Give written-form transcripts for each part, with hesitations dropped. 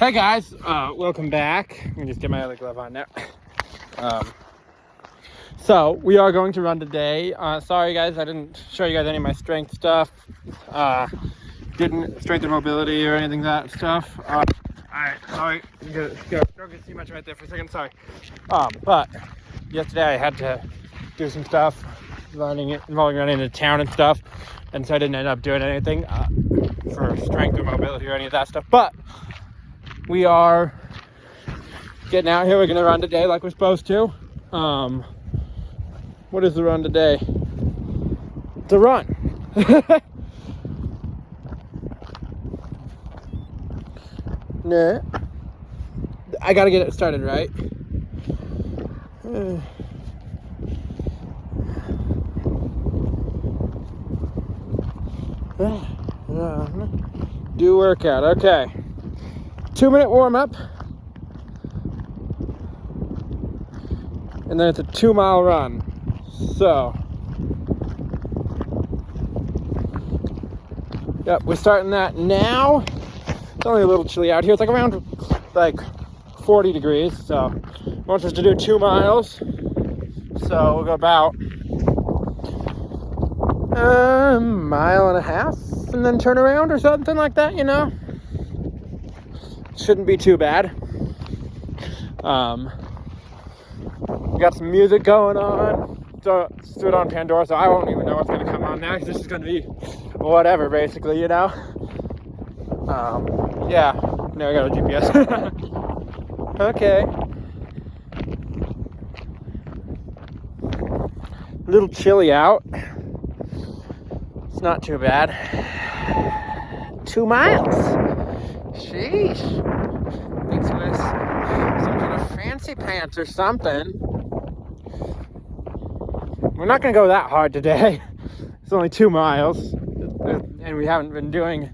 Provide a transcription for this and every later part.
Hey guys, welcome back. Let me just get my other glove on now. So we are going to run today. Sorry guys, I didn't show you guys any of my strength stuff. Didn't strength and mobility or anything of that stuff. Alright, sorry, don't get too much right there for a second, sorry. But yesterday I had to do some stuff involving running into town and stuff, and so I didn't end up doing anything for strength or mobility or any of that stuff. But we are getting out here. We're gonna run today like we're supposed to. What is the run today? It's a run. Nah. I gotta get it started, right? Do workout, okay. 2-minute warm-up, and then it's a 2-mile run. So, yep, we're starting that now. It's only a little chilly out here. It's like around 40 degrees. So, it wants us to do 2 miles. So we'll go about a mile and a half, and then turn around or something like that. You know. Shouldn't be too bad. We got some music going on. So it's it on Pandora, so I won't even know what's gonna come on next. This is gonna be whatever, basically, you know. Yeah. Now I got a GPS. Okay. A little chilly out. It's not too bad. 2 miles. Sheesh. Thinks it was some kind of fancy pants or something. We're not going to go that hard today. It's only 2 miles. And we haven't been doing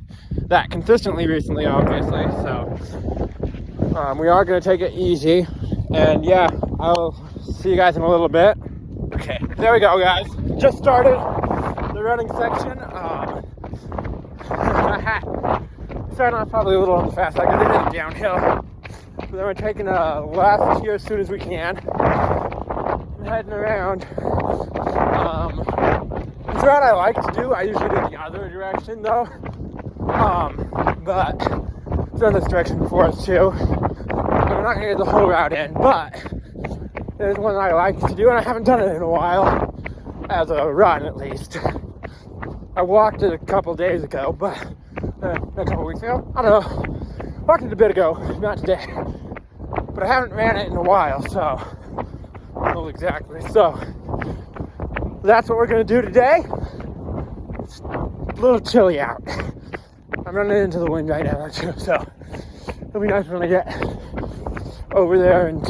that consistently recently, obviously. So we are going to take it easy. And yeah, I'll see you guys in a little bit. Okay, there we go, guys. Just started the running section. Starting off probably a little on the fast side because it is downhill. But then we're taking a left here as soon as we can. I'm heading around. It's a route I like to do. I usually do the other direction though. But it's done this direction before us too. I'm not gonna get the whole route in, but there's one I like to do, and I haven't done it in a while, as a run at least. I walked it a couple days ago, but a couple weeks ago, I don't know. Walked it a bit ago, not today. But I haven't ran it in a while, so, well, exactly. So, that's what we're gonna do today. It's a little chilly out. I'm running into the wind right now, too, so it'll be nice when I get over there and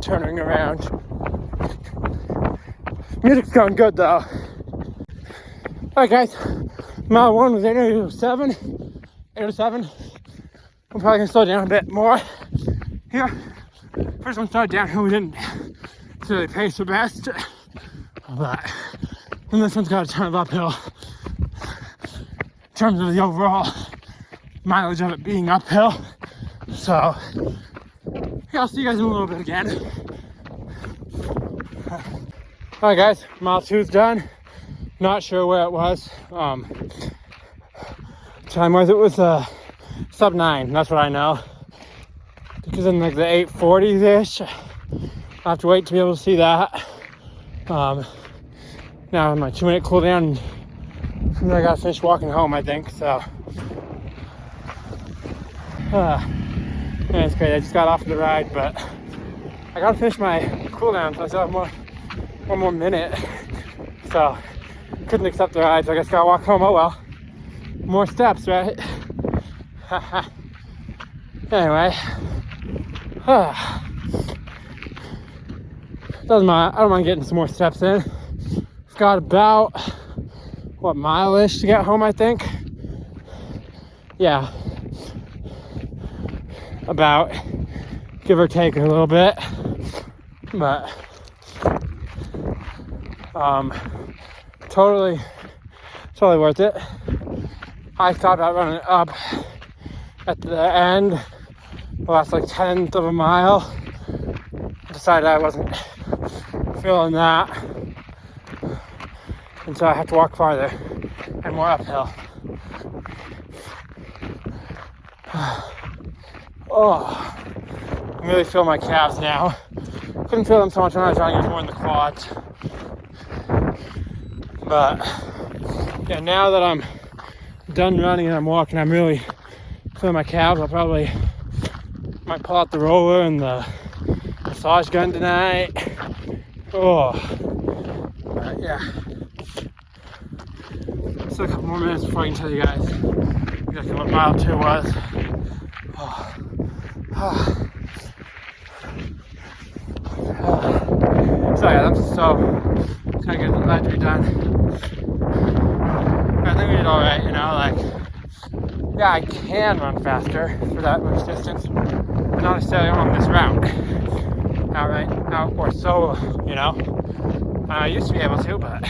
turning around. Music's going good though. Alright guys, mile 1 was 8:07. 8:07. I'm probably gonna slow down a bit more here. First one started downhill, we didn't really pace the best. But then this one's got a ton of uphill. In terms of the overall mileage of it being uphill. So yeah, I'll see you guys in a little bit again. Alright guys, mile 2's done. Not sure where it was. Time was, it was sub 9, that's what I know. Because in like the 8:40s-ish. I'll have to wait to be able to see that. Now my 2-minute cool down, and then I gotta finish walking home, I think, so. Yeah, it's great. I just got off the ride, but I gotta finish my cool down, so I still have one more minute. So couldn't accept the ride, so I guess gotta walk home. Oh well. More steps, right? Anyway. Doesn't matter. I don't mind getting some more steps in. I've got about mile-ish to get home, I think. Yeah. About, give or take a little bit, but totally worth it. I thought about running up at the end the last like 10th of a mile. I decided I wasn't feeling that, and so I have to walk farther and more uphill. Oh, I can really feel my calves now. Couldn't feel them so much when I was running, it was more in the quads. But yeah, now that I'm done running and I'm walking, I'm really feeling my calves. I probably might pull out the roller and the massage gun tonight. Oh, but yeah. Still a couple more minutes before I can tell you guys exactly what mile 2 was. Oh. Oh. So yeah, I'm so kind of glad to be done. I think we did alright, you know, like, yeah, I can run faster for that much distance, but not necessarily on this route. Out or so, you know. I used to be able to, but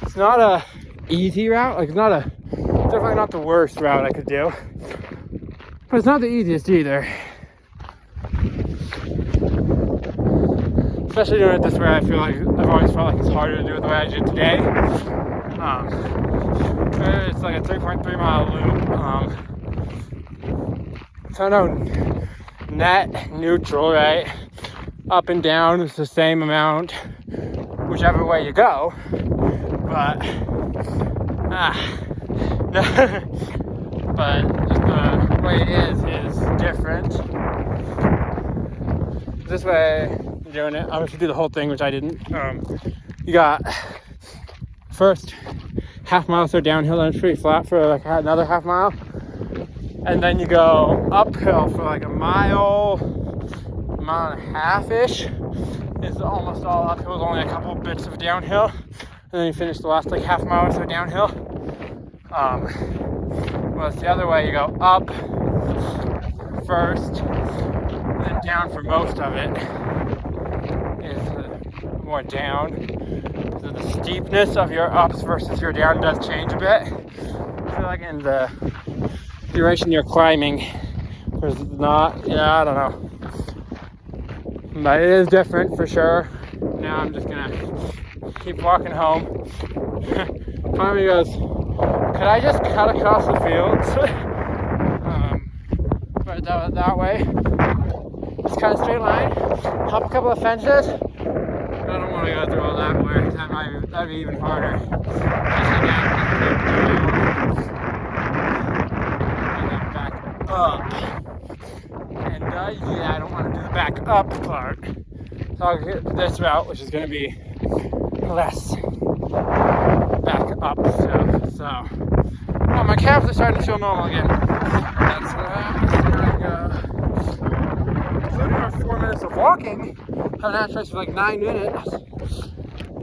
it's not a easy route. Like, it's definitely not the worst route I could do, but it's not the easiest either. Especially doing it this way, I feel like I've always felt like it's harder to do it the way I did today. It's like a 3.3 mile loop. So no net neutral, right? Up and down is the same amount, whichever way you go. But but just the way it is different. This way, you're doing it. I'm going to do the whole thing, which I didn't. You got first half mile so downhill, and it's pretty flat for like another half mile, and then you go uphill for like a mile and a half ish. It's almost all uphill. There's only a couple bits of downhill, and then you finish the last like half mile or so downhill. Well, it's the other way. You go up first, then down for most of it. Is more down. So the steepness of your ups versus your down does change a bit. I feel like in the duration you're climbing, there's not, I don't know. But it is different for sure. Now I'm just gonna keep walking home. Finally goes, could I just cut across the fields? Right that way. It's kind of straight line. Hop a couple of fences. But I don't want to go through all that work. That'd be even harder. And then back up. And yeah, I don't want to do the back up part. So I'll get this route, which is going to be less back up stuff. So, oh, my calves are starting to feel normal again. That's including our 4 minutes of walking, haven't exercised for like 9 minutes.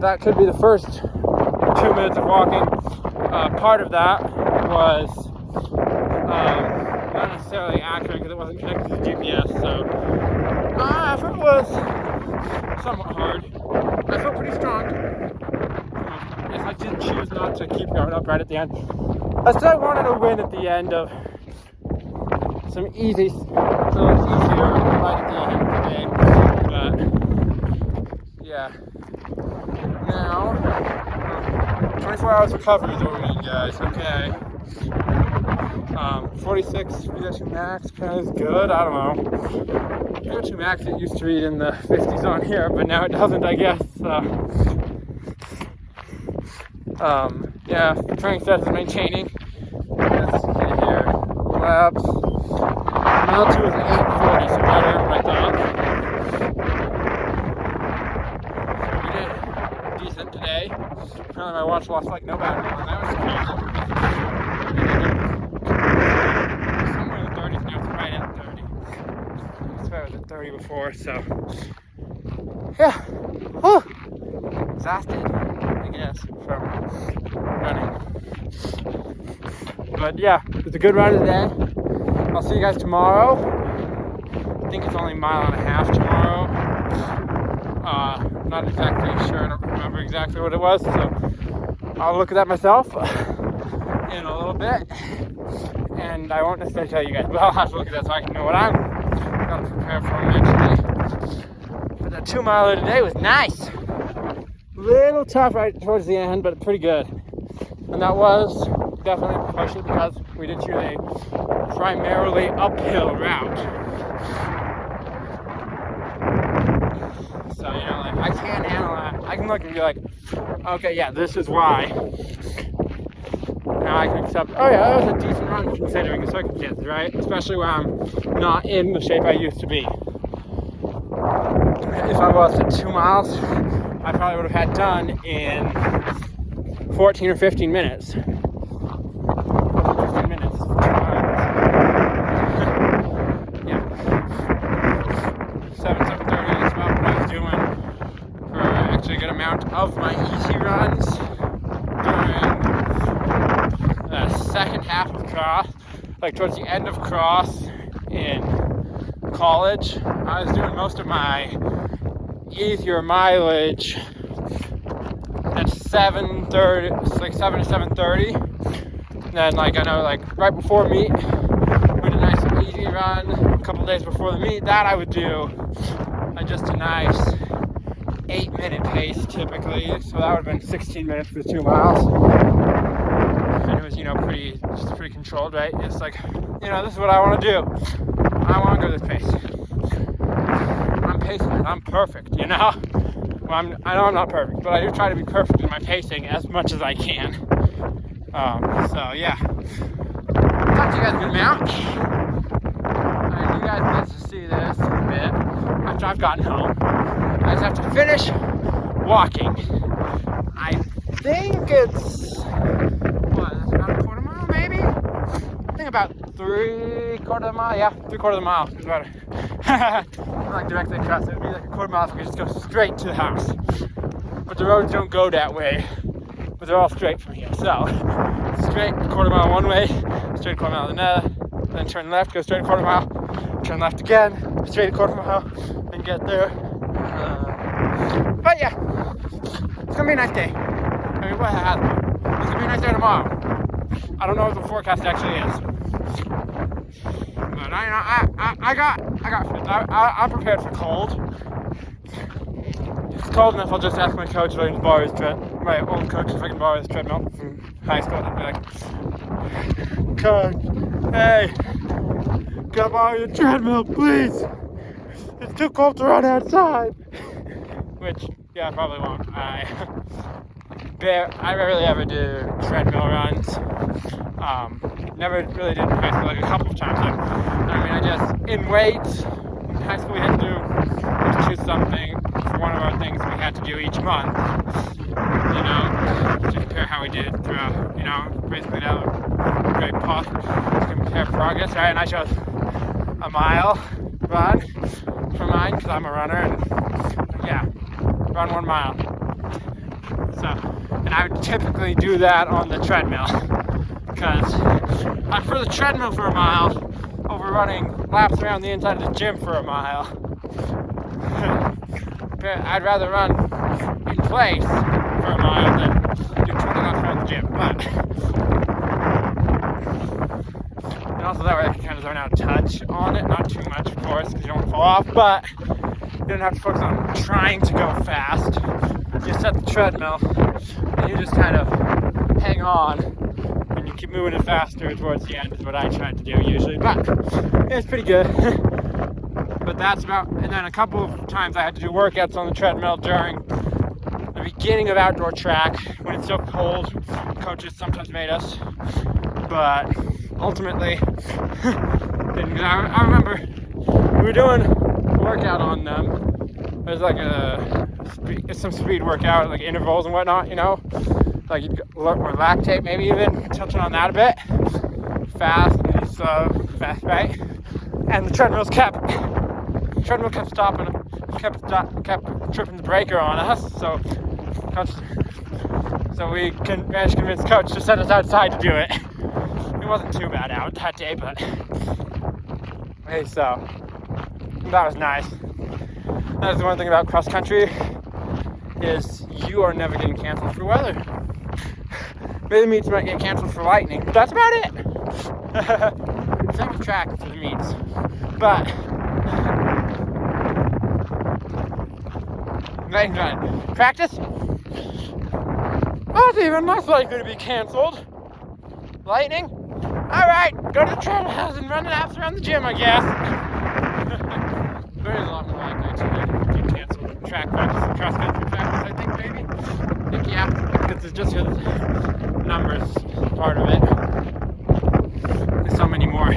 That could be the first 2 minutes of walking. Part of that was not necessarily accurate because it wasn't connected to GPS, so effort was somewhat hard. I felt pretty strong. If I did choose not to keep going up right at the end. I still wanted to win at the end of some easier right at the end today, but yeah. Now, 24 hours recovery is what we need, guys. Okay. 46 VO2 max apparently is good. I don't know. VO2 max, it used to read in the 50s on here, but now it doesn't, I guess. Yeah, training status is maintaining. Let's see here. Laps. Mile 2 is an 8:40, so better than I thought. We did decent today. Apparently my watch lost like no battery on that. Somewhere in the 30s now, it's right at 30. I swear it was at 30 before, so yeah. Whew. Exhausted, I guess, from running. But yeah, it's a good run today. I'll see you guys tomorrow. I think it's only a mile and a half tomorrow. Not exactly sure. I don't remember exactly what it was, so I'll look at that myself in a little bit. And and I won't necessarily tell you guys, but I'll have to look at that so I can know what I'm going to prepare for mentally. But that 2 miler today was nice. Little tough right towards the end, but pretty good. And that was definitely partially because we did choose a primarily uphill route. So, you know, like, I can't analyze, I can look and be like, okay, yeah, this is why. Now I can accept, oh yeah, that was a decent run considering the circumstances, right? Especially when I'm not in the shape I used to be. If I was at 2 miles, I probably would have had done in 14 or 15 minutes. 15 minutes, 2 miles. Yeah. 7:30 is about what I was doing for actually a good amount of my easy runs during the second half of cross, like towards the end of cross in college. I was doing most of my easier mileage at 7:30, it's like 7 to 7:30. And then, like, I know, like, right before meet, we did a nice easy run. A couple days before the meet, that I would do just a nice 8-minute pace typically. So that would have been 16 minutes for 2 miles. And it was, you know, pretty controlled, right? It's like, you know, this is what I want to do. I want to go this pace. I'm pacing it. I'm perfect, you know? Well, I know I'm not perfect, but I do try to be perfect in my pacing as much as I can. So, yeah. Talk to you guys a good amount. You guys get to see this a bit after I've gotten home. I just have to finish walking. I think it's, what, that's about a quarter mile, maybe? I think about 3/4 of a mile. Yeah, 3/4 of a mile is about it. Like directly across. It would be like a quarter mile if we could just go straight to the house. But the roads don't go that way. But they're all straight from here. So, straight a quarter mile one way, straight a quarter mile another, then turn left, go straight a quarter mile, turn left again, straight a quarter mile, and get there. But yeah, it's gonna be a nice day. I mean, what has been? It's gonna be a nice day tomorrow. I don't know what the forecast actually is. But I'm prepared for cold. If it's cold enough, I'll just ask my coach if I can borrow his my old coach if I can borrow his treadmill from high school. I'd be like, Coach, hey, can I borrow your treadmill, please? It's too cold to run outside. Which, yeah, I probably won't. I rarely ever do treadmill runs. Never really did in high school, like a couple of times. I just, in weights, in high school we had to choose something for one of our things we had to do each month, you know, to compare how we did throughout, you know, basically that was a great pause to compare progress, right? And I chose a mile run for mine, because I'm a runner, and yeah, run 1 mile. So, and I would typically do that on the treadmill, because I prefer the treadmill for a mile over running laps around the inside of the gym for a mile. I'd rather run in place for a mile than do 20 laps around the gym. But, and also that way I can kind of zone out touch on it. Not too much, of course, because you don't want to fall off, but you don't have to focus on trying to go fast. You set the treadmill, and you just kind of hang on, and you keep moving it faster towards the end is what I try to do usually. But yeah, it's pretty good. But that's about, and then a couple of times I had to do workouts on the treadmill during the beginning of outdoor track when it's still cold. Coaches sometimes made us, but ultimately, didn't. I remember we were doing a workout on them. It was like some speed workout, like intervals and whatnot, you know, like or lactate, maybe even touching on that a bit. Fast, so fast, right? And the treadmill kept stopping, kept tripping the breaker on us. So we managed to convince Coach to send us outside to do it. It wasn't too bad out that day, but hey, so that was nice. That's the one thing about cross country is you are never getting canceled for weather. Maybe the meets might get canceled for lightning, but that's about it. Same with track for the meets. But practice? That's even less likely to be canceled. Lightning? Alright, go to the treadmill house and run laps around the gym, I guess. There's a lot more likely to get canceled. Track practice and cross country practice, I think, maybe. I think, yeah, because it's just the numbers part of it. There's so many more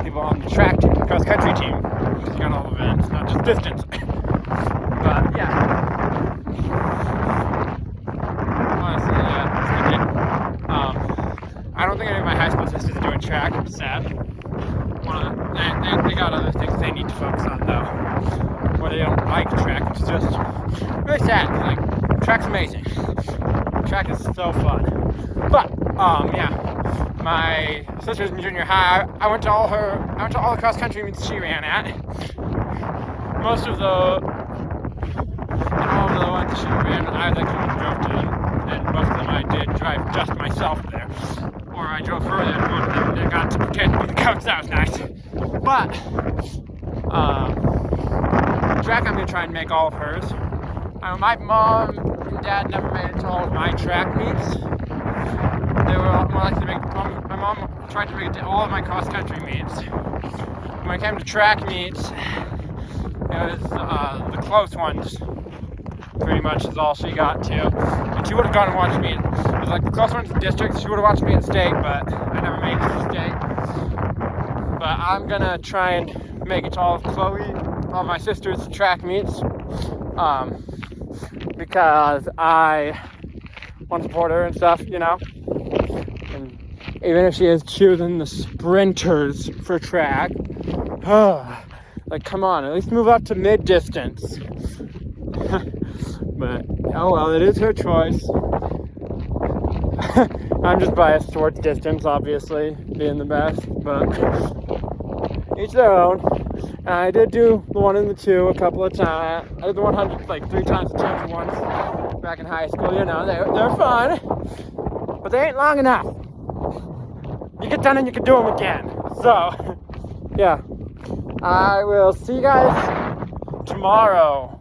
people on the track team, cross country team, because you got all events, not just distance. But, yeah. Honestly, yeah, it's good. I don't think any of my high school sisters are doing track. I'm sad. They got other things they need to focus on, though. Or they don't like track, which is just really sad. Like, track's amazing. Track is so fun. But, yeah. My sister's in junior high. I went to all the cross country meets she ran at. Most of the ones she ran, I like drove to them, and most of them I did drive just myself there. Or I drove further and one of them that got to pretend to be the coach. That was nice. But track, I'm gonna try and make all of hers. My mom and dad never made it to all of my track meets. They were more likely to make. My mom tried to make it to all of my cross country meets. When it came to track meets, it was the close ones. Pretty much is all she got to. And she would have gone and watched me. It was like the close ones in districts. She would have watched me at state, but I never made it to state. But I'm gonna try and make it to all of Chloe, all my sister's track meets, because I want to support her and stuff, you know. And even if she is choosing the sprinters for track, like, come on, at least move up to mid-distance. But, oh well, it is her choice. I'm just biased towards distance, obviously, being the best, but each their own. And I did do the 1 and the 2 a couple of times. I did the 100 like 3 times the 200 once back in high school. You know, they're fun, but they ain't long enough. You get done and you can do them again. So, yeah, I will see you guys tomorrow.